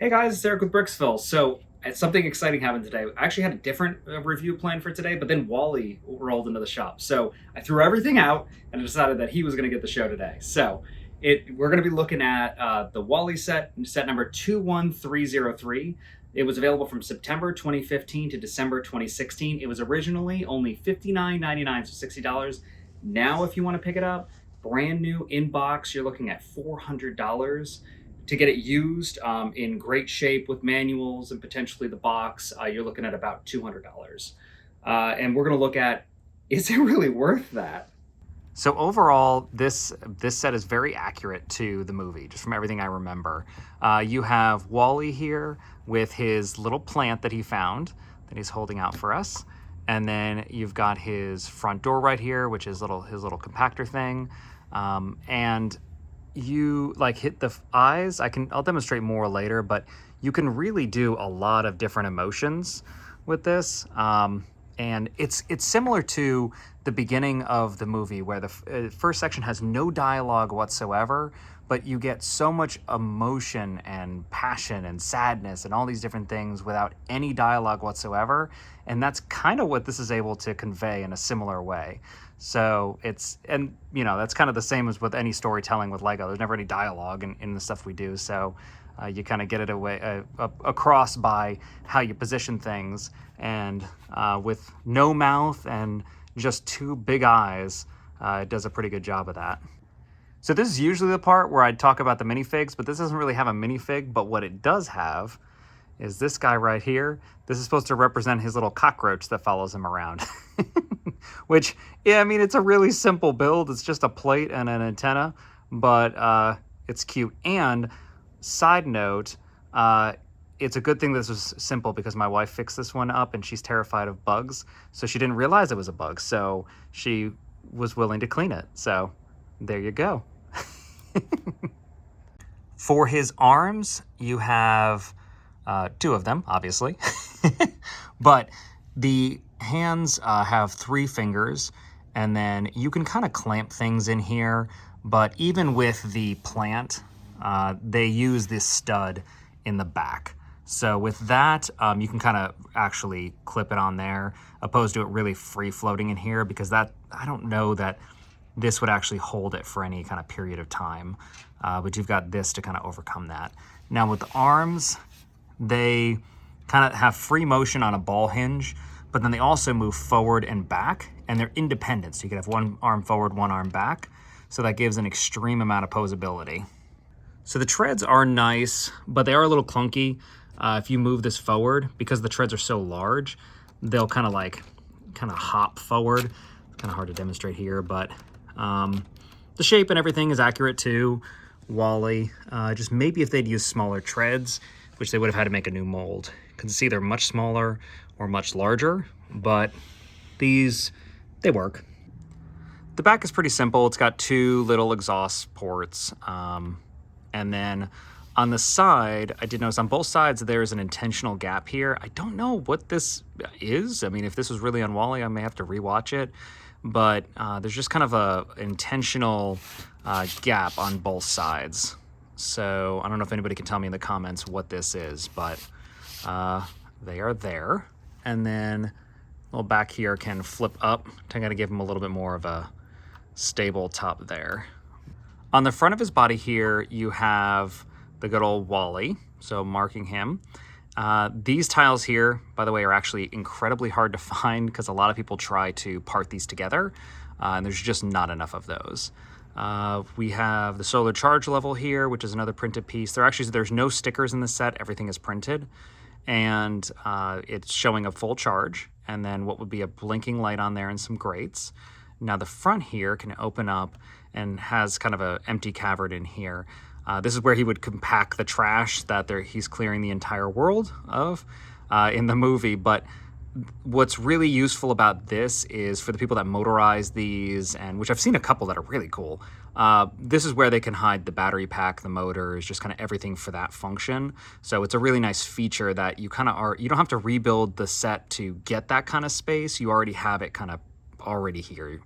Hey guys, it's Eric with Bricksville. Something exciting happened today. I actually had a different review plan for today, but then Wally rolled into the shop. So I threw everything out and decided that he was going to get the show today. We're going to be looking at the Wally set number 21303. It was available from September 2015 to December 2016. It was originally only $59.99, so $60. Now, if you want to pick it up, brand new in box, you're looking at $400 to get it used in great shape with manuals and potentially the box. You're looking at about $200. And we're going to look at, is it really worth that? So overall, this set is very accurate to the movie, just from everything I remember. You have Wally here with his little plant that he found that he's holding out for us. And then you've got his front door right here, which is his little compactor thing. And you hit the eyes. I'll demonstrate more later, but you can really do a lot of different emotions with this. And it's similar to the beginning of the movie where the first section has no dialogue whatsoever, but you get so much emotion and passion and sadness and all these different things without any dialogue whatsoever. And that's kind of what this is able to convey in a similar way. So that's kind of the same as with any storytelling with Lego. There's never any dialogue in the stuff we do. So you kind of get it across by how you position things. And with no mouth and just two big eyes, it does a pretty good job of that. So this is usually the part where I'd talk about the minifigs, but this doesn't really have a minifig. But what it does have is this guy right here. This is supposed to represent his little cockroach that follows him around. Which, yeah, I mean, it's a really simple build. It's just a plate and an antenna, but it's cute. And side note, it's a good thing this was simple because my wife fixed this one up and she's terrified of bugs. So she didn't realize it was a bug. So she was willing to clean it. So there you go. For his arms, you have two of them, obviously. But the hands have 3 fingers, and then you can kind of clamp things in here. But even with the plant, they use this stud in the back. So with that, you can kind of actually clip it on there, opposed to it really free floating in here, because I don't know that this would actually hold it for any kind of period of time. But you've got this to kind of overcome that. Now with the arms, they kind of have free motion on a ball hinge, but then they also move forward and back, and they're independent. So you can have one arm forward, one arm back. So that gives an extreme amount of posability. So the treads are nice, but they are a little clunky. If you move this forward, because the treads are so large, they'll kind of hop forward. It's kind of hard to demonstrate here, but the shape and everything is accurate to Wally. Just maybe if they'd use smaller treads, which they would have had to make a new mold. You can see they're much smaller or much larger, but these, they work. The back is pretty simple. It's got 2 little exhaust ports. And then on the side, I did notice on both sides there's an intentional gap here. I don't know what this is. I mean, if this was really on Wally, I may have to rewatch it. But there's just kind of a intentional gap on both sides. So I don't know if anybody can tell me in the comments what this is, but they are there. And then a little back here can flip up to kind of give him a little bit more of a stable top there. On the front of his body here, you have the good old Wally, so marking him. These tiles here, by the way, are actually incredibly hard to find because a lot of people try to part these together, and there's just not enough of those. We have the solar charge level here, which is another printed piece. There's no stickers in this set. Everything is printed, and it's showing a full charge, and then what would be a blinking light on there and some grates. Now the front here can open up and has kind of an empty cavern in here. This is where he would compact the trash that he's clearing the entire world of in the movie. But what's really useful about this is for the people that motorize these, and which I've seen a couple that are really cool. This is where they can hide the battery pack, the motors, just kind of everything for that function. So it's a really nice feature that you don't have to rebuild the set to get that kind of space. You already have it kind of already here.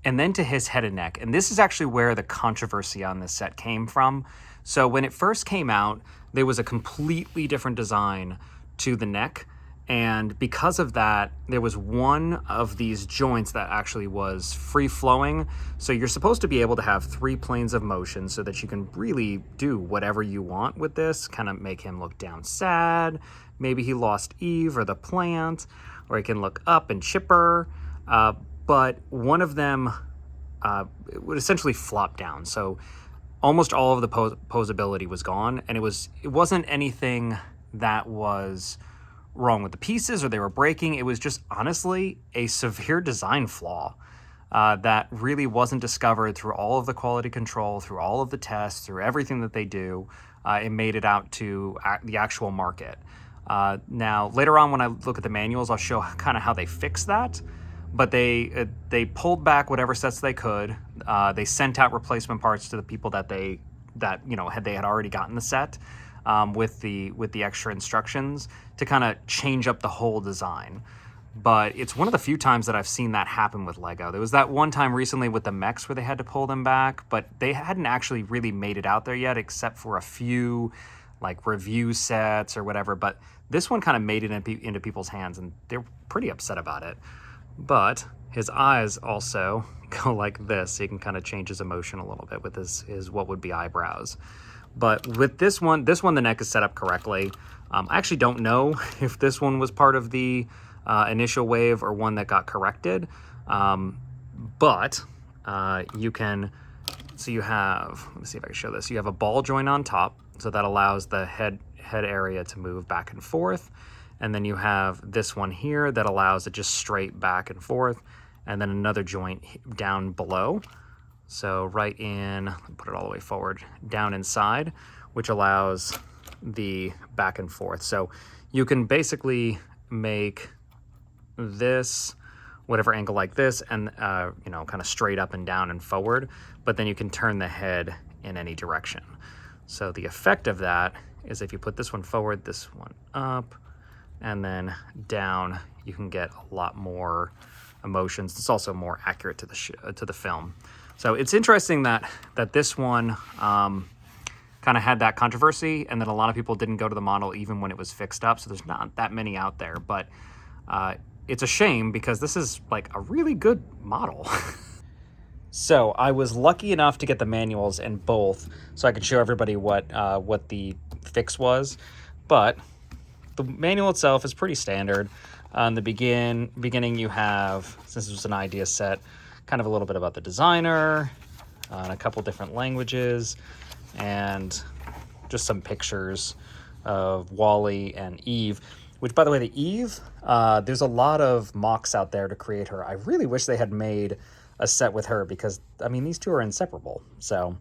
And then to his head and neck. And this is actually where the controversy on this set came from. So when it first came out, there was a completely different design to the neck. And because of that, there was one of these joints that actually was free flowing. So you're supposed to be able to have 3 planes of motion so that you can really do whatever you want with this, kind of make him look down sad. Maybe he lost Eve or the plant, or he can look up and chipper. But one of them it would essentially flop down. So almost all of the posability was gone. And it wasn't anything that was wrong with the pieces or they were breaking. It was just honestly a severe design flaw that really wasn't discovered through all of the quality control, through all of the tests, through everything that they do. It made it out to the actual market. Now, later on when I look at the manuals, I'll show kind of how they fixed that. But they pulled back whatever sets they could. They sent out replacement parts to the people that they had already gotten the set. With the extra instructions to kind of change up the whole design. But it's one of the few times that I've seen that happen with Lego. There was that one time recently with the mechs where they had to pull them back, but they hadn't actually really made it out there yet, except for a few like review sets or whatever. But this one kind of made it into people's hands, and they're pretty upset about it. But his eyes also go like this, so you can kind of change his emotion a little bit with his what would be eyebrows. But with this one, the neck is set up correctly. I actually don't know if this one was part of the initial wave or one that got corrected. But you can, so you have, let me see if I can show this. You have a ball joint on top, so that allows the head area to move back and forth. And then you have this one here that allows it just straight back and forth. And then another joint down below. So right in, put it all the way forward, down inside, which allows the back and forth. So you can basically make this whatever angle like this and, kind of straight up and down and forward, but then you can turn the head in any direction. So the effect of that is if you put this one forward, this one up, and then down, you can get a lot more emotions. It's also more accurate to the film. So it's interesting that this one kind of had that controversy, and that a lot of people didn't go to the model even when it was fixed up. So there's not that many out there, but it's a shame because this is like a really good model. So I was lucky enough to get the manuals in both, so I could show everybody what the fix was. But the manual itself is pretty standard. In the beginning, you have, since this was an idea set, kind of a little bit about the designer, and a couple different languages, and just some pictures of Wally and Eve, which, by the way, the Eve, there's a lot of mocks out there to create her. I really wish they had made a set with her because, I mean, these two are inseparable. So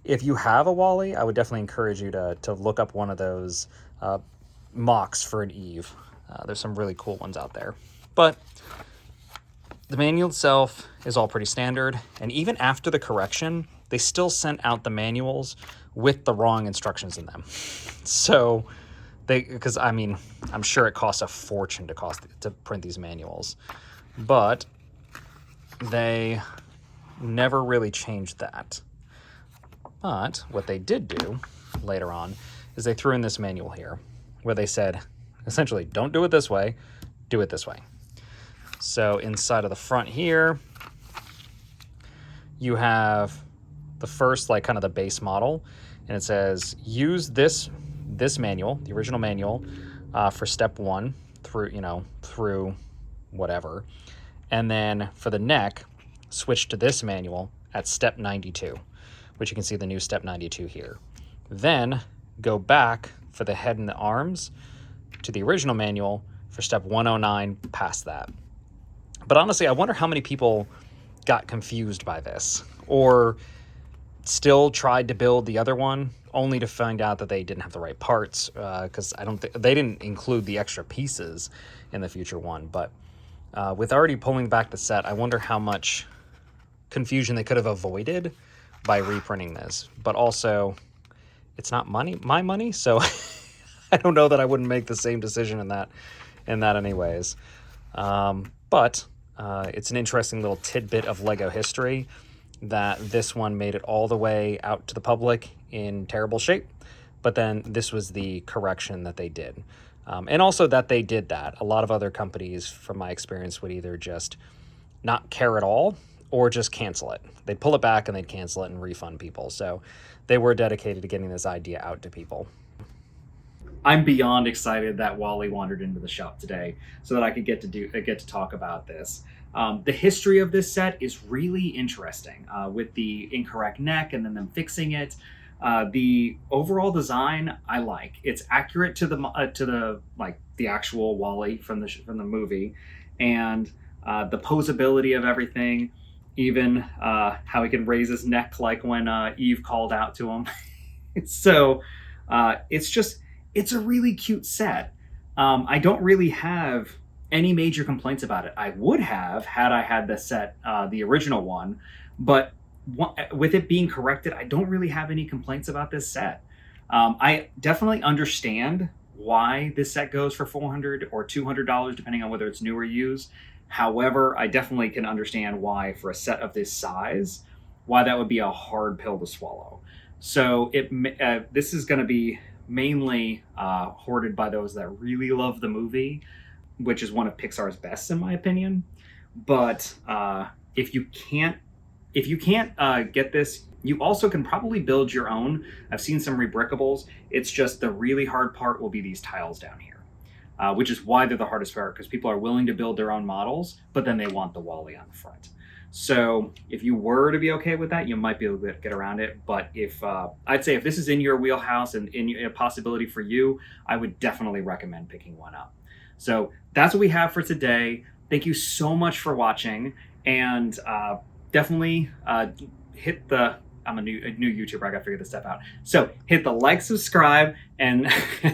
if you have a Wally, I would definitely encourage you to look up one of those mocks for an Eve. There's some really cool ones out there. But the manual itself is all pretty standard, and even after the correction, they still sent out the manuals with the wrong instructions in them. So because I mean, I'm sure it costs a fortune to print these manuals, but they never really changed that. But what they did do later on is they threw in this manual here, where they said, essentially, don't do it this way, do it this way. So inside of the front here, you have the first, like, kind of the base model, and it says use this manual, the original manual, for step 1 through whatever, and then for the neck, switch to this manual at step 92, which you can see the new step 92 here. Then go back for the head and the arms to the original manual for step 109 past that. But honestly, I wonder how many people got confused by this, or still tried to build the other one only to find out that they didn't have the right parts, because they didn't include the extra pieces in the future one. But with already pulling back the set, I wonder how much confusion they could have avoided by reprinting this. But also, it's not my money, so I don't know that I wouldn't make the same decision in that anyways. But it's an interesting little tidbit of Lego history. that this one made it all the way out to the public in terrible shape, but then this was the correction that they did. And also that they did that. A lot of other companies, from my experience, would either just not care at all or just cancel it. They'd pull it back and they'd cancel it and refund people. So they were dedicated to getting this idea out to people. I'm beyond excited that Wally wandered into the shop today so that I could get to talk about this. The history of this set is really interesting, with the incorrect neck and then them fixing it. The overall design I like. It's accurate to the like the actual Wally from the movie, and the posability of everything. Even how he can raise his neck like when Eve called out to him. So it's a really cute set. I don't really have any major complaints about it. I would have had I had the set, the original one, but with it being corrected, I don't really have any complaints about this set. I definitely understand why this set goes for $400 or $200, depending on whether it's new or used. However, I definitely can understand why, for a set of this size, why that would be a hard pill to swallow. So this is going to be mainly hoarded by those that really love the movie, which is one of Pixar's best, in my opinion. But if you can't get this, you also can probably build your own. I've seen some rebrickables. It's just the really hard part will be these tiles down here, which is why they're the hardest part, because people are willing to build their own models, but then they want the Wally on the front. So if you were to be okay with that, you might be able to get around it. But if I'd say if this is in your wheelhouse and a possibility for you, I would definitely recommend picking one up. So that's what we have for today. Thank you so much for watching, and definitely hit the, I'm a new YouTuber, I gotta figure this stuff out. So hit the like, subscribe, and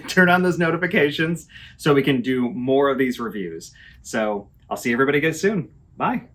turn on those notifications so we can do more of these reviews. So I'll see everybody again soon. Bye.